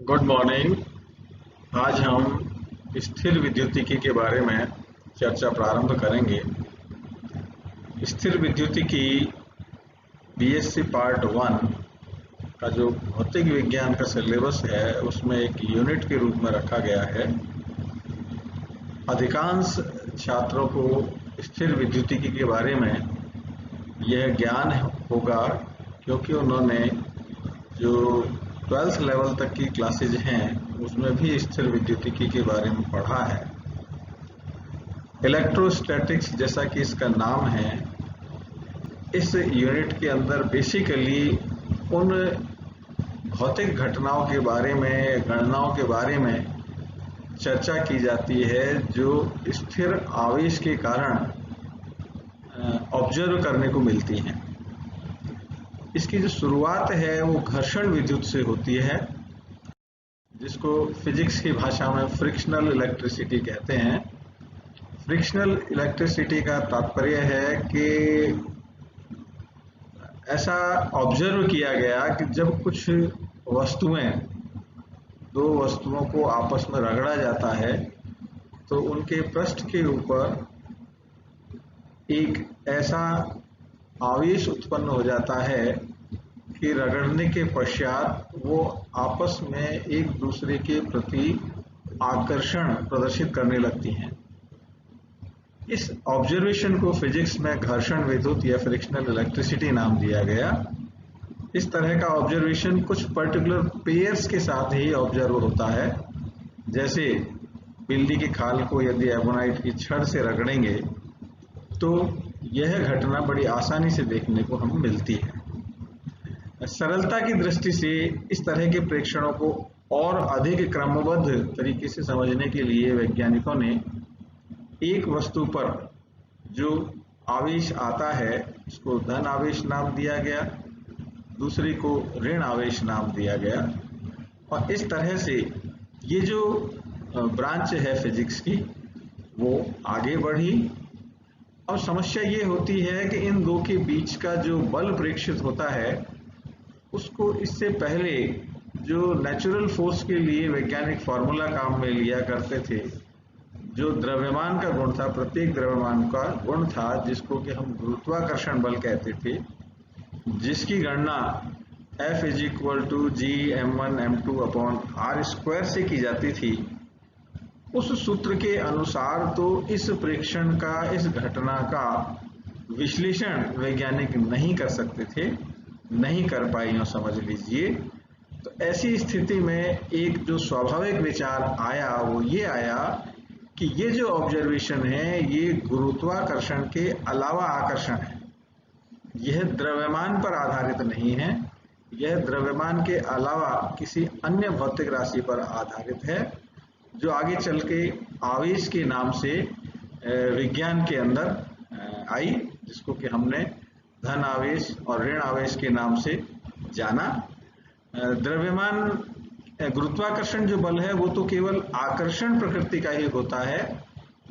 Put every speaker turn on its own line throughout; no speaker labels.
Good morning. आज हम स्थिर विद्युतिकी के बारे में चर्चा प्रारंभ करेंगे। स्थिर विद्युतिकी बीएससी पार्ट 1 का जो भौतिक विज्ञान का सिलेबस है उसमें एक यूनिट के रूप में रखा गया है। अधिकांश छात्रों को स्थिर विद्युतिकी के बारे में यह ज्ञान होगा क्योंकि उन्होंने जो 12th लेवल तक की क्लासेज हैं उसमें भी स्थिर विद्युतिकी के बारे में पढ़ा है। इलेक्ट्रोस्टैटिक्स जैसा कि इसका नाम है, इस यूनिट के अंदर बेसिकली उन भौतिक घटनाओं के बारे में, गणनाओं के बारे में चर्चा की जाती है जो स्थिर आवेश के कारण ऑब्जर्व करने को मिलती हैं। इसकी जो शुरुआत है वो घर्षण विद्युत से होती है, जिसको फिजिक्स की भाषा में फ्रिक्शनल इलेक्ट्रिसिटी कहते हैं। फ्रिक्शनल इलेक्ट्रिसिटी का तात्पर्य है कि ऐसा ऑब्जर्व किया गया कि जब कुछ वस्तुएं, दो वस्तुओं को आपस में रगड़ा जाता है तो उनके पृष्ठ के ऊपर एक ऐसा आवेश उत्पन्न हो जाता है कि रगड़ने के पश्चात वो आपस में एक दूसरे के प्रति आकर्षण प्रदर्शित करने लगती हैं। इस ऑब्जर्वेशन को फिजिक्स में घर्षण विद्युत या फ्रिक्शनल इलेक्ट्रिसिटी नाम दिया गया। इस तरह का ऑब्जर्वेशन कुछ पर्टिकुलर पेयर्स के साथ ही ऑब्जर्व होता है। जैसे बिल्ली की खाल को यदि एबोनाइट की छड़ से रगड़ेंगे तो यह घटना बड़ी आसानी से देखने को हमें मिलती है। सरलता की दृष्टि से इस तरह के प्रेक्षणों को और अधिक क्रमबद्ध तरीके से समझने के लिए वैज्ञानिकों ने एक वस्तु पर जो आवेश आता है उसको धन आवेश नाम दिया गया, दूसरी को ऋण आवेश नाम दिया गया। और इस तरह से ये जो ब्रांच है फिजिक्स की वो आगे बढ़ी। और समस्या ये होती है कि इन दो के बीच का जो बल प्रेक्षित होता है उसको इससे पहले जो नेचुरल फोर्स के लिए वैज्ञानिक फॉर्मूला काम में लिया करते थे, जो द्रव्यमान का गुण था, प्रत्येक द्रव्यमान का गुण था जिसको कि हम गुरुत्वाकर्षण बल कहते थे, जिसकी गणना F = G m1m2/r² से की जाती थी। उस सूत्र के अनुसार तो इस प्रेक्षण का, इस घटना का विश्लेषण वैज्ञानिक नहीं कर सकते थे, नहीं कर पाए, यूं समझ लीजिए। तो ऐसी स्थिति में एक जो स्वाभाविक विचार आया वो ये आया कि ये जो ऑब्जर्वेशन है ये गुरुत्वाकर्षण के अलावा आकर्षण है। यह द्रव्यमान पर आधारित नहीं है, यह द्रव्यमान के अलावा किसी अन्य भौतिक राशि पर आधारित है जो आगे चल के आवेश के नाम से विज्ञान के अंदर आई, जिसको कि हमने धन आवेश और ऋण आवेश के नाम से जाना। द्रव्यमान, गुरुत्वाकर्षण जो बल है वो तो केवल आकर्षण प्रकृति का ही होता है।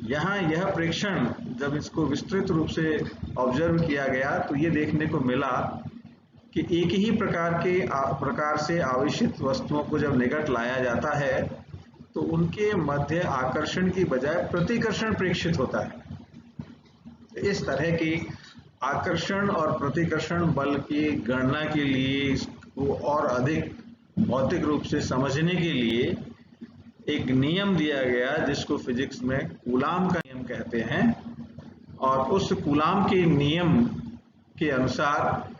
यहाँ यह प्रेक्षण जब इसको विस्तृत रूप से ऑब्जर्व किया गया तो ये देखने को मिला कि एक ही प्रकार से आवेशित वस्तुओं को जब निकट लाया जाता है तो उनके मध्य आकर्षण की बजाय प्रतिकर्षण प्रेक्षित होता है। इस तरह की आकर्षण और प्रतिकर्षण बल की गणना के लिए, इसको और अधिक भौतिक रूप से समझने के लिए एक नियम दिया गया जिसको फिजिक्स में कूलाम का नियम कहते हैं। और उस कूलाम के नियम के अनुसार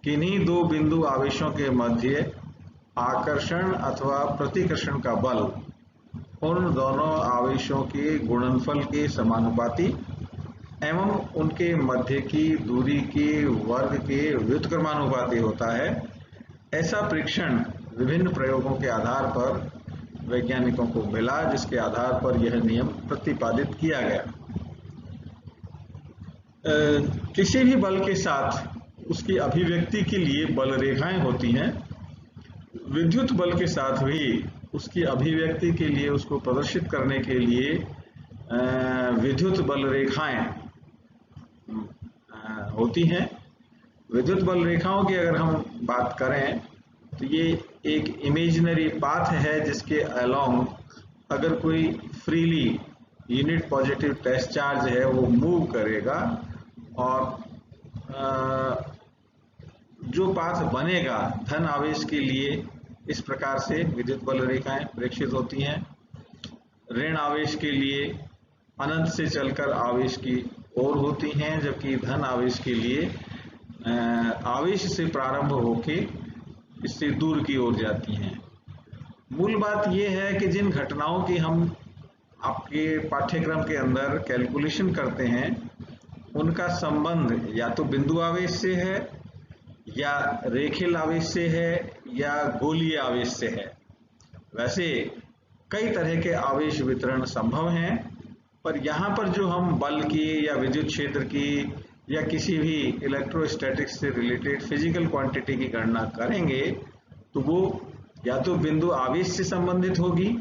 किन्हीं दो बिंदु आवेशों के मध्य आकर्षण अथवा प्रतिकर्षण का बल उन दोनों आवेशों के गुणनफल के समानुपाती एवं उनके मध्य की दूरी के वर्ग के व्युत्क्रमानुपाती होता है। ऐसा प्रेक्षण विभिन्न प्रयोगों के आधार पर वैज्ञानिकों को मिला, जिसके आधार पर यह नियम प्रतिपादित किया गया। किसी भी बल के साथ उसकी अभिव्यक्ति के लिए बल रेखाएं होती हैं। विद्युत बल के साथ भी उसकी अभिव्यक्ति के लिए, उसको प्रदर्शित करने के लिए विद्युत बल रेखाएं होती हैं। विद्युत बल रेखाओं की अगर हम बात करें तो ये एक इमेजिनरी पाथ है जिसके अलोंग अगर कोई freely unit positive test charge है वो मूव करेगा, और जो पाथ बनेगा धन आवेश के लिए इस प्रकार से विद्युत बल रेखाएं प्रेक्षित होती हैं, ऋण आवेश के लिए अनंत से चलकर आवेश की ओर होती हैं, जबकि धन आवेश के लिए आवेश से प्रारंभ होके इससे दूर की ओर जाती हैं। मूल बात यह है कि जिन घटनाओं की हम आपके पाठ्यक्रम के अंदर कैलकुलेशन करते हैं उनका संबंध या तो बिंदु आवेश से है, या रेखीय आवेश से है, या गोलीय आवेश से है। वैसे कई तरह के आवेश वितरण संभव हैं, पर यहाँ पर जो हम बल की या विद्युत क्षेत्र की या किसी भी इलेक्ट्रोस्टैटिक्स से रिलेटेड फिजिकल क्वांटिटी की गणना करेंगे तो वो या तो बिंदु आवेश से संबंधित होगी,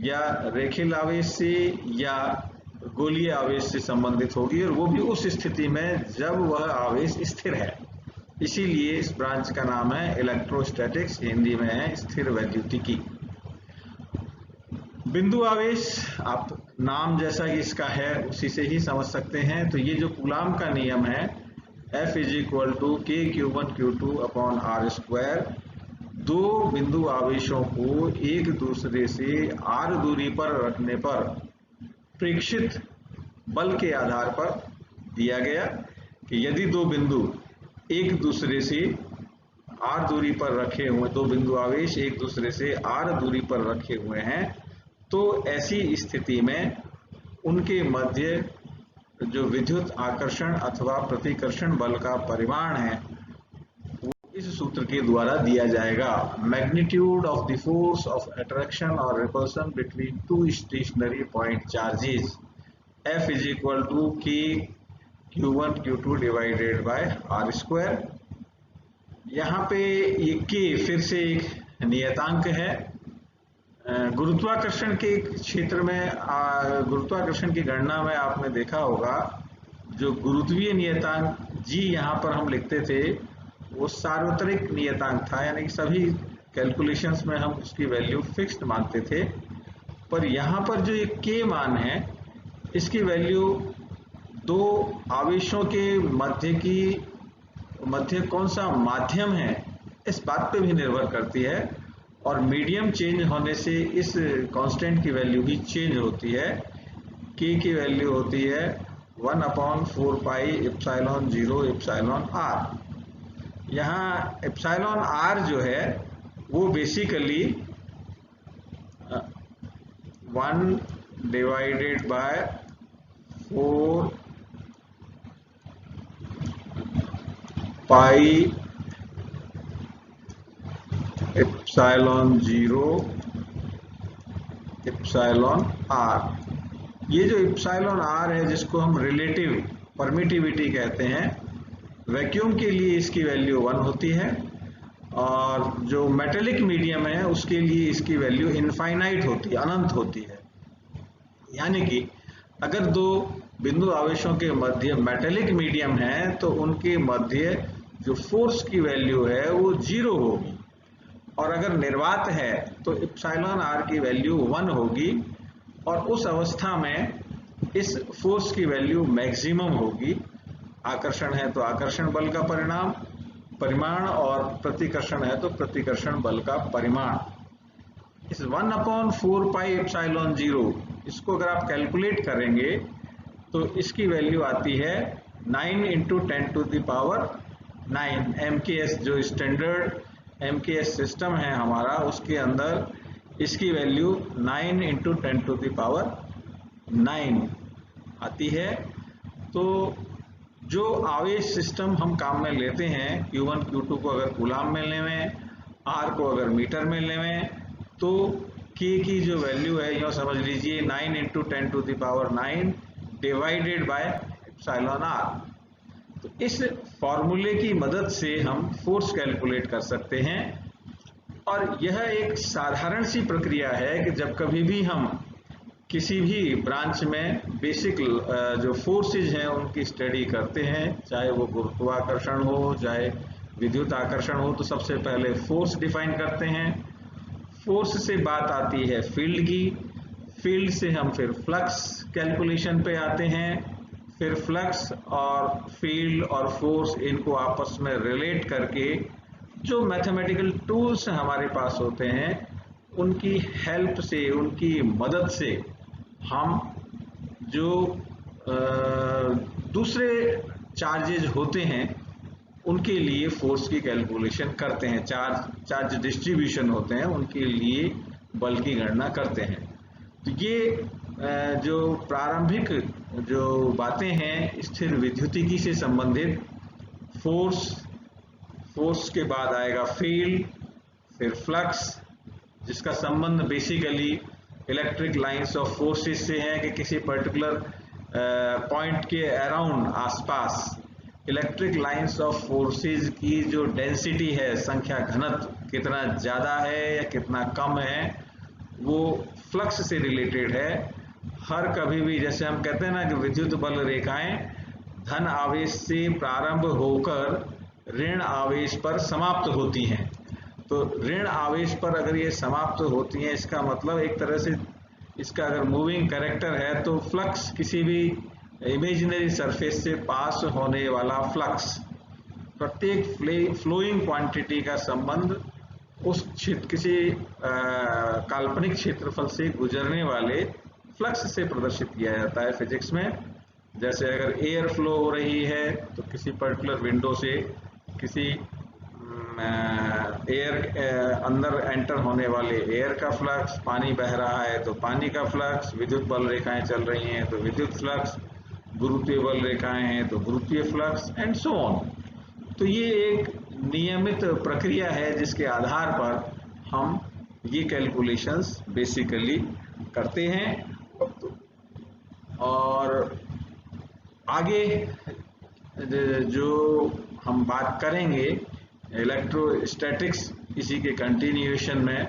या रेखीय आवेश से, या गोलीय आवेश से संबंधित होगी, और वो भी उस स्थिति में जब वह आवेश स्थिर है। इसीलिए इस ब्रांच का नाम है इलेक्ट्रोस्टैटिक्स, हिंदी में है स्थिर वैद्युतिकी। बिंदु आवेश आप नाम जैसा कि इसका है उसी से ही समझ सकते हैं। तो ये जो कूलाम का नियम है F = K(Q1Q2)/r², दो बिंदु आवेशों को एक दूसरे से r दूरी पर रखने पर प्रेक्षित बल के आधार पर दिया गया कि यदि दो बिंदु एक दूसरे से r दूरी पर रखे हुए, दो बिंदु आवेश एक दूसरे से r दूरी पर रखे हुए हैं, तो ऐसी स्थिति में उनके मध्य जो विद्युत आकर्षण अथवा प्रतिकर्षण बल का परिमाण है वो इस सूत्र के द्वारा दिया जाएगा। Magnitude of the force of attraction और repulsion between two stationary point charges F = K(Q1Q2)/r²। यहाँ पे ये K फिर से एक नियतांक है। गुरुत्वाकर्षण के क्षेत्र में गुरुत्वाकर्षण की गणना में आपने देखा होगा जो गुरुत्वीय नियतांक G यहाँ पर हम लिखते थे वो सार्वत्रिक नियतांक था, यानी कि सभी कैलकुलेशंस में हम उसकी वैल्यू फिक्स्ड मानते थे। पर यहाँ पर जो ये K मान है इसकी वैल्यू दो आवेशों के मध्य कौन सा माध्यम है इस बात पे भी निर्भर करती है, और मीडियम चेंज होने से इस कांस्टेंट की वैल्यू भी चेंज होती है। K की वैल्यू होती है 1/4πε0εr। यहाँ एप्सिलॉन r जो है वो बेसिकली 4πε0εr। ये जो एप्सिलॉन r है जिसको हम रिलेटिव परमिटिविटी कहते हैं, वैक्यूम के लिए इसकी वैल्यू 1 होती है, और जो मेटेलिक मीडियम है उसके लिए इसकी वैल्यू इनफाइनाइट होती है, अनंत होती है। यानी कि अगर दो बिंदु आवेशों के मध्य मेटेलिक मीडियम है तो उनके मध्य जो फोर्स की वैल्यू है वो 0 होगी, और अगर निर्वात है तो एप्सिलॉन r की वैल्यू 1 होगी, और उस अवस्था में इस फोर्स की वैल्यू मैक्सिमम होगी। आकर्षण है तो आकर्षण बल का परिमाण, और प्रतिकर्षण है तो प्रतिकर्षण बल का परिमाण। इस 1/4πε0 इसको अगर आप कैलकुलेट करेंगे तो इसकी वैल्यू आती है 9 × 10⁹ MKS। जो स्टैंडर्ड MKS सिस्टम है हमारा उसके अंदर इसकी वैल्यू 9 × 10⁹ आती है। तो जो आवेश सिस्टम हम काम में लेते हैं Q1 Q2 को अगर कूलाम में लें, R को अगर मीटर में लें, तो K की जो वैल्यू है यह समझ लीजिए 9 × 10⁹ डिवाइडेड बाय एप्सिलॉन r। तो इस फॉर्मूले की मदद से हम फोर्स कैलकुलेट कर सकते हैं, और यह एक साधारण सी प्रक्रिया है कि जब कभी भी हम किसी भी ब्रांच में बेसिक जो फोर्सेज हैं उनकी स्टडी करते हैं, चाहे वो गुरुत्वाकर्षण हो चाहे विद्युत आकर्षण हो, तो सबसे पहले फोर्स डिफाइन करते हैं, फोर्स से बात आती है फील्ड की, फील्ड से हम फिर फ्लक्स कैलकुलेशन पे आते हैं, फिर फ्लक्स और फील्ड और फोर्स इनको आपस में रिलेट करके जो मैथमेटिकल टूल्स हमारे पास होते हैं उनकी हेल्प से, उनकी मदद से हम जो दूसरे चार्जेज होते हैं उनके लिए फोर्स की कैलकुलेशन करते हैं, चार्ज डिस्ट्रीब्यूशन होते हैं उनके लिए बल की गणना करते हैं। तो ये जो प्रारंभिक जो बातें हैं स्थिर विद्युतिकी से संबंधित, फोर्स के बाद आएगा फील्ड, फिर फ्लक्स जिसका संबंध basically electric lines of forces से है कि किसी पर्टिकुलर पॉइंट के अराउंड आसपास इलेक्ट्रिक लाइंस ऑफ फोर्सेस की जो डेंसिटी है, संख्या घनत्व कितना ज़्यादा है या कितना कम है, वो फ्लक्स से रिलेटेड है। हर कभी भी जैसे हम कहते हैं ना कि विद्युत बल रेखाएं धन आवेश से प्रारंभ होकर ऋण आवेश पर समाप्त होती हैं, तो ऋण आवेश पर अगर ये समाप्त होती हैं इसका मतलब एक तरह से इसका अगर मूविंग कैरेक्टर है तो फ्लक्स किसी भी इमेजिनरी सरफेस से पास होने वाला फ्लक्स, प्रत्येक फ्लोइंग क्वांटिटी का संबंध उस किसी काल्पनिक क्षेत्रफल से गुजरने वाले फ्लक्स से प्रदर्शित किया जाता है फिजिक्स में। जैसे अगर एयर फ्लो हो रही है तो किसी पर्टिकुलर विंडो से किसी एयर अंदर एंटर होने वाले एयर का फ्लक्स, पानी बह रहा है तो पानी का फ्लक्स, विद्युत बल रेखाएं चल रही हैं तो विद्युत फ्लक्स, गुरुत्वीय बल रेखाएं हैं तो गुरुत्वीय फ्लक्स एंड सो ऑन। तो ये एक नियमित प्रक्रिया है जिसके आधार पर हम ये कैलकुलेशंस बेसिकली करते हैं। और आगे जो हम बात करेंगे इलेक्ट्रोस्टैटिक्स, इसी के कंटिन्यूएशन में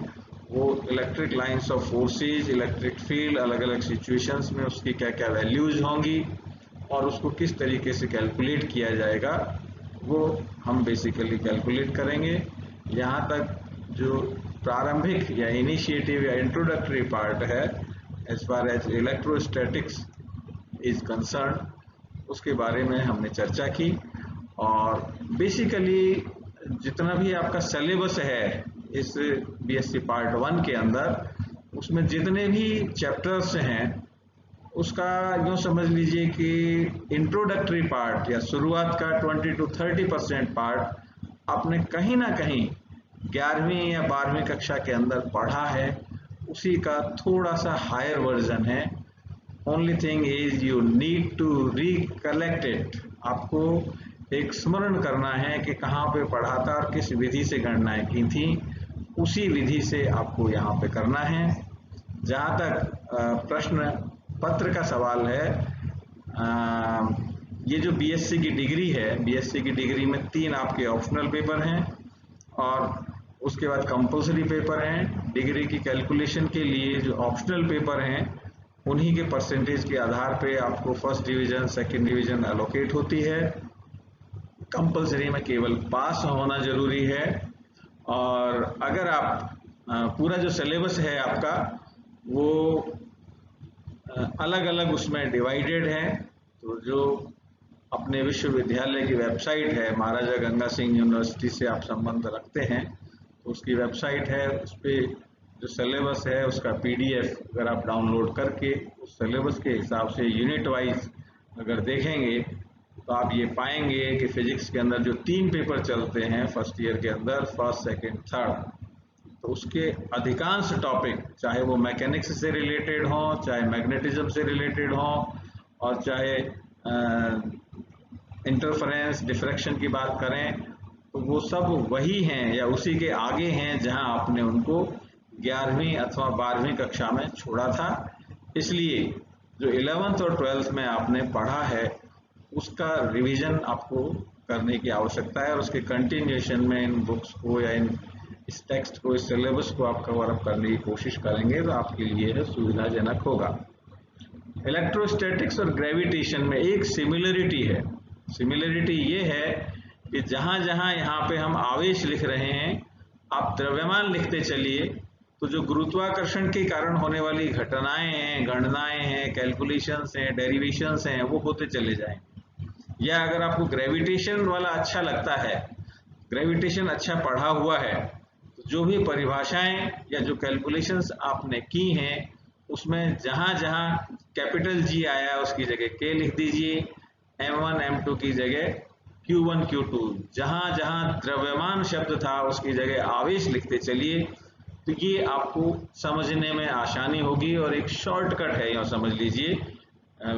वो electric lines of forces, electric field अलग अलग सिचुएशंस में उसकी क्या क्या वैल्यूज होंगी और उसको किस तरीके से कैलकुलेट किया जाएगा वो हम बेसिकली कैलकुलेट करेंगे। यहाँ तक जो प्रारंभिक या इनिशिएटिव या इंट्रोडक्टरी पार्ट है as far as electrostatics is concern, उसके बारे में हमने चर्चा की। और बेसिकली जितना भी आपका सिलेबस है इस बीएससी पार्ट 1 के अंदर, उसमें जितने भी चैप्टर्स हैं उसका यूँ समझ लीजिए कि इंट्रोडक्टरी पार्ट या शुरुआत का 20 to 30% पार्ट आपने कहीं ना कहीं 11वीं या 12वीं कक्षा के अंदर पढ़ा है, उसी का थोड़ा सा हायर वर्जन है। Only thing is you need to recollect it, आपको एक स्मरण करना है कि कहाँ पे पढ़ा था और किस विधि से गणनाएं की थी, उसी विधि से आपको यहाँ पे करना है। जहाँ तक प्रश्न पत्र का सवाल है, ये जो बीएससी की डिग्री है, बीएससी की डिग्री में 3 आपके ऑप्शनल पेपर हैं और उसके बाद कंपल्सरी पेपर हैं। डिग्री की कैलकुलेशन के लिए जो ऑप्शनल पेपर हैं उन्हीं के परसेंटेज के आधार पे आपको first division second division allocate होती है। कंपल्सरी में केवल पास होना जरूरी है। और अगर आप पूरा जो सिलेबस है आपका वो अलग अलग उसमें डिवाइडेड है, तो जो अपने विश्वविद्यालय की वेबसाइट है, महाराजा गंगा सिंह यूनिवर्सिटी से आप संबंध रखते हैं तो उसकी वेबसाइट है, उस पर जो सिलेबस है उसका पीडीएफ अगर आप डाउनलोड करके उस सिलेबस के हिसाब से यूनिट वाइज अगर देखेंगे तो आप ये पाएंगे कि फिजिक्स के अंदर जो 3 पेपर चलते हैं फर्स्ट ईयर के अंदर, फर्स्ट सेकंड थर्ड, तो उसके अधिकांश टॉपिक चाहे वो मैकेनिक्स से रिलेटेड हो, चाहे मैग्नेटिज्म से रिलेटेड हो और चाहे इंटरफेरेंस डिफ्रैक्शन की बात करें तो वो सब वही हैं या उसी के आगे हैं जहां आपने उनको 11वीं अथवा 12वीं कक्षा में छोड़ा था। इसलिए जो 11th और 12th में आपने पढ़ा है उसका रिवीजन आपको करने की आवश्यकता है और उसके कंटिन्यूएशन में इन बुक्स को या इस टेक्स्ट को, इस सिलेबस को आप कवर अप करने की कोशिश करेंगे तो आपके लिए सुविधाजनक होगा। इलेक्ट्रोस्टैटिक्स और ग्रेविटेशन में एक सिमिलरिटी है। सिमिलरिटी ये है कि जहाँ जहाँ यहाँ पे हम आवेश लिख रहे हैं आप द्रव्यमान लिखते चलिए तो जो गुरुत्वाकर्षण के कारण होने वाली घटनाएं हैं, गणनाएं हैं, कैलकुलेशंस हैं, डेरिवेशंस हैं, वो होते चले जाएंगे। या अगर आपको ग्रेविटेशन वाला अच्छा लगता है, ग्रेविटेशन अच्छा पढ़ा हुआ है, तो जो भी परिभाषाएं या जो कैलकुलेशंस आपने की हैं, उसमें जहां जहां कैपिटल जी आया उसकी जगह के लिख दीजिए, M1 M2 की जगह Q1 Q2, जहां जहां द्रव्यमान शब्द था उसकी जगह आवेश लिखते चलिए। तो ये आपको समझने में आसानी होगी और एक शॉर्टकट है, यह समझ लीजिए।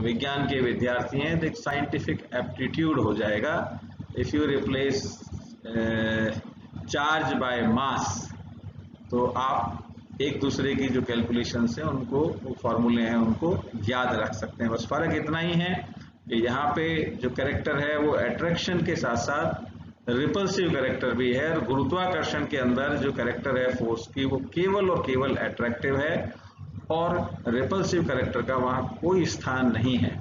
विज्ञान के विद्यार्थी हैं तो एक साइंटिफिक एप्टीट्यूड हो जाएगा। If you replace charge by mass, तो आप एक दूसरे की जो कैलकुलेशंस हैं उनको, वो फॉर्मूले हैं, उनको याद रख सकते हैं। बस फर्क इतना ही है कि यहाँ पे जो कैरेक्टर है वो अट्रैक्शन के साथ साथ रिपल्सिव कैरेक्टर भी है, और गुरुत्वाकर्षण के अंदर जो कैरेक्टर है फोर्स की, वो केवल और केवल अट्रैक्टिव है, और रिपल्सिव कैरेक्टर का वहाँ कोई स्थान नहीं है।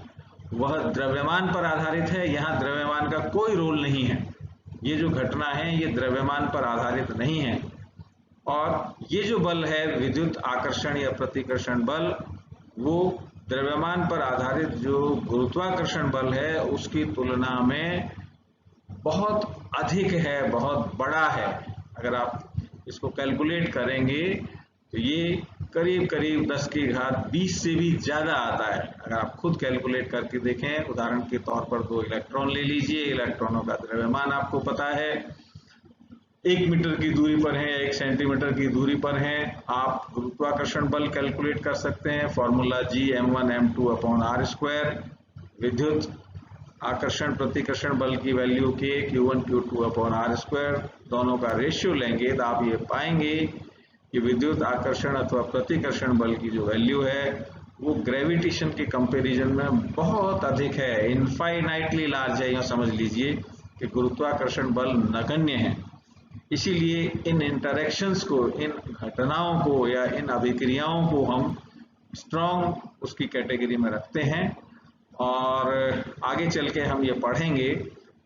वह द्रव्यमान पर आधारित है, यहाँ द्रव्यमान का कोई रोल नहीं है। ये जो घटना है ये द्रव्यमान पर आधारित नहीं है। और ये जो बल है विद्युत आकर्षण या प्रतिकर्षण बल, वो द्रव्यमान पर आधारित जो गुरुत्वाकर्षण बल है उसकी तुलना में बहुत अधिक है, बहुत बड़ा है। अगर आप इसको कैलकुलेट करेंगे तो ये करीब करीब 10 की घात 20 से भी ज़्यादा आता है। अगर आप खुद कैलकुलेट करके देखें, उदाहरण के तौर पर 2 इलेक्ट्रॉन ले लीजिए, इलेक्ट्रॉनों का द्रव्यमान आपको पता है, 1 मीटर की दूरी पर है, 1 सेंटीमीटर की दूरी पर हैं। आप गुरुत्वाकर्षण बल कैलकुलेट कर सकते हैं, formula G M1 M2 upon R²। विद्युत आकर्षण प्रतिकर्षण बल की वैल्यू के Q1 Q2 अपॉन R², दोनों का रेशियो लेंगे तो आप ये पाएंगे कि विद्युत आकर्षण अथवा प्रतिकर्षण बल की जो वैल्यू है वो ग्रेविटेशन के कंपैरिजन में बहुत अधिक है, इनफाइनाइटली लार्ज है। यह समझ लीजिए कि गुरुत्वाकर्षण बल नगण्य है। इसीलिए इन इंटरेक्शंस को, इन घटनाओं को या इन अभिक्रियाओं को हम स्ट्रॉन्ग उसकी कैटेगरी में रखते हैं। और आगे चल के हम ये पढ़ेंगे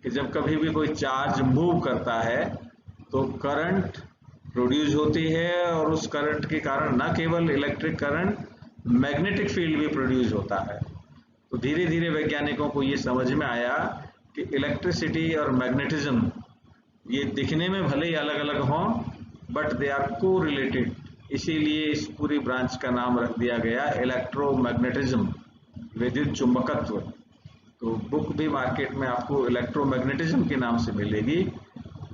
कि जब कभी भी कोई चार्ज मूव करता है तो करंट प्रोड्यूस होती है, और उस करंट के कारण न केवल इलेक्ट्रिक करंट, मैग्नेटिक फील्ड भी प्रोड्यूस होता है। तो धीरे धीरे वैज्ञानिकों को ये समझ में आया कि इलेक्ट्रिसिटी और मैग्नेटिज्म ये दिखने में भले ही अलग अलग हों, बट दे आर को रिलेटेड। इसीलिए इस पूरी ब्रांच का नाम रख दिया गया इलेक्ट्रोमैग्नेटिज्म, विद्युत चुंबकत्व। तो बुक भी मार्केट में आपको इलेक्ट्रोमैग्नेटिज्म के नाम से मिलेगी,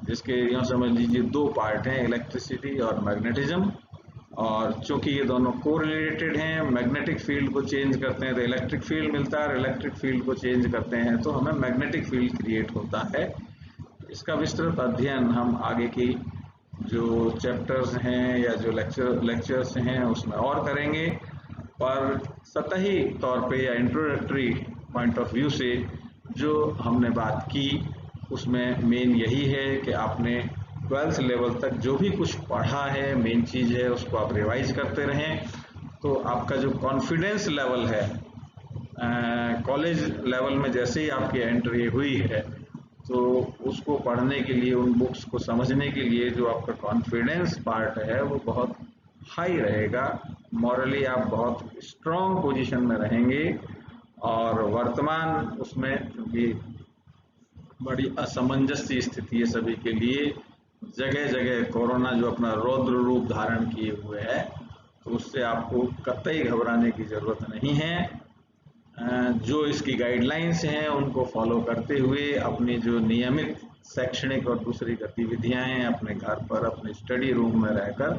जिसके यूँ समझ लीजिए 2 पार्ट हैं, इलेक्ट्रिसिटी और मैग्नेटिज्म। और चूंकि ये दोनों को रिलेटेड हैं, मैग्नेटिक फील्ड को चेंज करते हैं तो इलेक्ट्रिक फील्ड मिलता है, और इलेक्ट्रिक फील्ड को चेंज करते हैं तो हमें मैग्नेटिक फील्ड क्रिएट होता है। इसका विस्तृत अध्ययन हम आगे की जो चैप्टर्स हैं या जो लेक्चर्स हैं उसमें और करेंगे। पर सतही तौर पे या इंट्रोडक्टरी पॉइंट ऑफ व्यू से जो हमने बात की उसमें मेन यही है कि आपने 12th लेवल तक जो भी कुछ पढ़ा है, मेन चीज़ है उसको आप रिवाइज करते रहें। तो आपका जो कॉन्फिडेंस लेवल है, कॉलेज लेवल में जैसे ही आपकी एंट्री हुई है, तो उसको पढ़ने के लिए, उन बुक्स को समझने के लिए जो आपका कॉन्फिडेंस पार्ट है वो बहुत हाई रहेगा। मॉरली आप बहुत स्ट्रॉन्ग पोजीशन में रहेंगे। और वर्तमान उसमें क्योंकि बड़ी असमंजस सी स्थिति है सभी के लिए, जगह जगह कोरोना जो अपना रौद्र रूप धारण किए हुए है, तो उससे आपको कतई घबराने की ज़रूरत नहीं है। जो इसकी गाइडलाइंस हैं उनको फॉलो करते हुए अपनी जो नियमित शैक्षणिक और दूसरी गतिविधियां हैं अपने घर पर, अपने स्टडी रूम में रहकर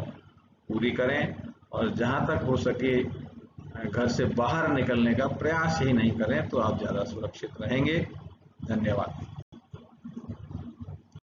पूरी करें, और जहां तक हो सके घर से बाहर निकलने का प्रयास ही नहीं करें, तो आप ज़्यादा सुरक्षित रहेंगे। धन्यवाद।